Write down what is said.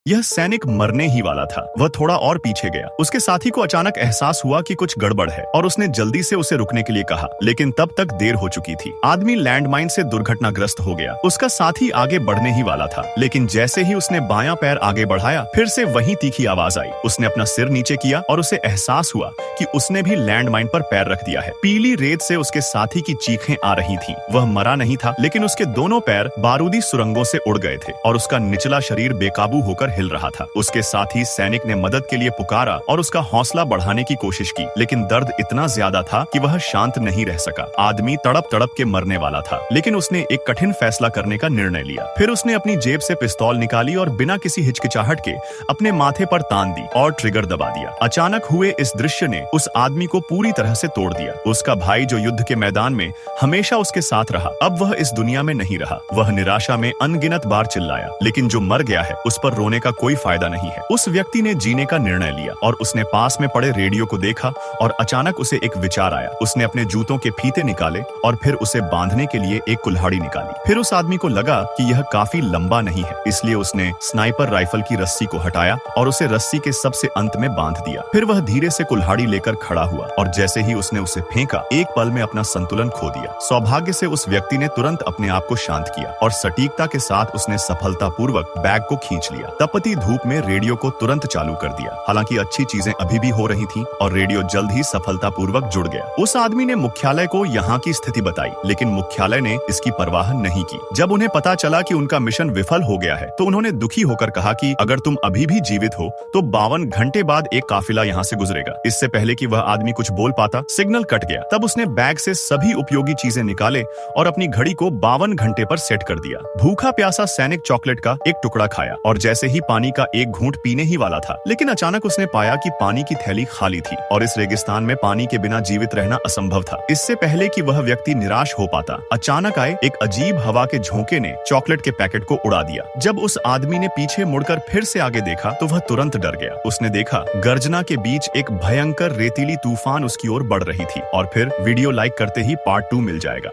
यह सैनिक मरने ही वाला था। वह थोड़ा और पीछे गया। उसके साथी को अचानक एहसास हुआ कि कुछ गड़बड़ है और उसने जल्दी से उसे रुकने के लिए कहा, लेकिन तब तक देर हो चुकी थी। आदमी लैंडमाइन से दुर्घटनाग्रस्त हो गया। उसका साथी आगे बढ़ने ही वाला था, लेकिन जैसे ही उसने बायां पैर आगे बढ़ाया, फिर से वही तीखी आवाज आई। उसने अपना सिर नीचे किया और उसे एहसास हुआ कि उसने भी लैंडमाइन पर पैर रख दिया है। पीली रेत से उसके साथी की चीखें आ रही थीं। वह मरा नहीं था, लेकिन उसके दोनों पैर बारूदी सुरंगों से उड़ गए थे और उसका निचला शरीर बेकाबू होकर हिल रहा था। उसके साथी सैनिक ने मदद के लिए पुकारा और उसका हौसला बढ़ाने की कोशिश की, लेकिन दर्द इतना ज्यादा था कि वह शांत नहीं रह सका। आदमी तड़प तड़प के मरने वाला था, लेकिन उसने एक कठिन फैसला करने का निर्णय लिया। फिर उसने अपनी जेब से पिस्तौल निकाली और बिना किसी हिचकिचाहट के अपने माथे पर तान दी और ट्रिगर दबा दिया। अचानक हुए इस दृश्य ने उस आदमी को पूरी तरह से तोड़ दिया। उसका भाई जो युद्ध के मैदान में हमेशा उसके साथ रहा, अब वह इस दुनिया में नहीं रहा। वह निराशा में अनगिनत बार चिल्लाया, लेकिन जो मर गया है उस पर रोने का कोई फायदा नहीं है। उस व्यक्ति ने जीने का निर्णय लिया और उसने पास में पड़े रेडियो को देखा और अचानक उसे एक विचार आया। उसने अपने जूतों के फीते निकाले और फिर उसे बांधने के लिए एक कुल्हाड़ी निकाली। फिर उस आदमी को लगा कि यह काफी लंबा नहीं है, इसलिए उसने स्नाइपर राइफल की रस्सी को हटाया और उसे रस्सी के सबसे अंत में बांध दिया। फिर वह धीरे से कुल्हाड़ी लेकर खड़ा हुआ और जैसे ही उसने उसे फेंका, एक पल में अपना संतुलन खो दिया। सौभाग्य से उस व्यक्ति ने तुरंत अपने आप को शांत किया और सटीकता के साथ उसने सफलतापूर्वक बैग को खींच लिया। तपती धूप में रेडियो को तुरंत चालू कर दिया। हालांकि अच्छी चीजें अभी भी हो रही थीं और रेडियो जल्द ही सफलतापूर्वक जुड़ गया। उस आदमी ने मुख्यालय को यहाँ की स्थिति बताई, लेकिन मुख्यालय ने इसकी परवाह नहीं की। जब उन्हें पता चला कि उनका मिशन विफल हो गया है, तो उन्होंने दुखी होकर कहा कि अगर तुम अभी भी जीवित हो तो 52 घंटे बाद एक काफिला यहाँ से गुजरेगा। इससे पहले कि वह आदमी कुछ बोल पाता, सिग्नल कट गया। तब उसने बैग से सभी उपयोगी चीजें निकाले और अपनी घड़ी को 52 घंटे पर सेट कर दिया। भूखा प्यासा सैनिक चॉकलेट का एक टुकड़ा खाया और जैसे ही पानी का एक घूंट पीने ही वाला था, लेकिन अचानक उसने पाया कि पानी की थैली खाली थी और इस रेगिस्तान में पानी के बिना जीवित रहना असंभव था। इससे पहले कि वह व्यक्ति निराश हो पाता, अचानक आए एक अजीब हवा के झोंके ने चॉकलेट के पैकेट को उड़ा दिया। जब उस आदमी ने पीछे मुड़कर फिर से आगे देखा तो वह तुरंत डर गया। उसने देखा गर्जना के बीच एक भयंकर रेतीली तूफान उसकी ओर बढ़ रही थी। और फिर वीडियो लाइक करते ही पार्ट 2 मिल जाएगा।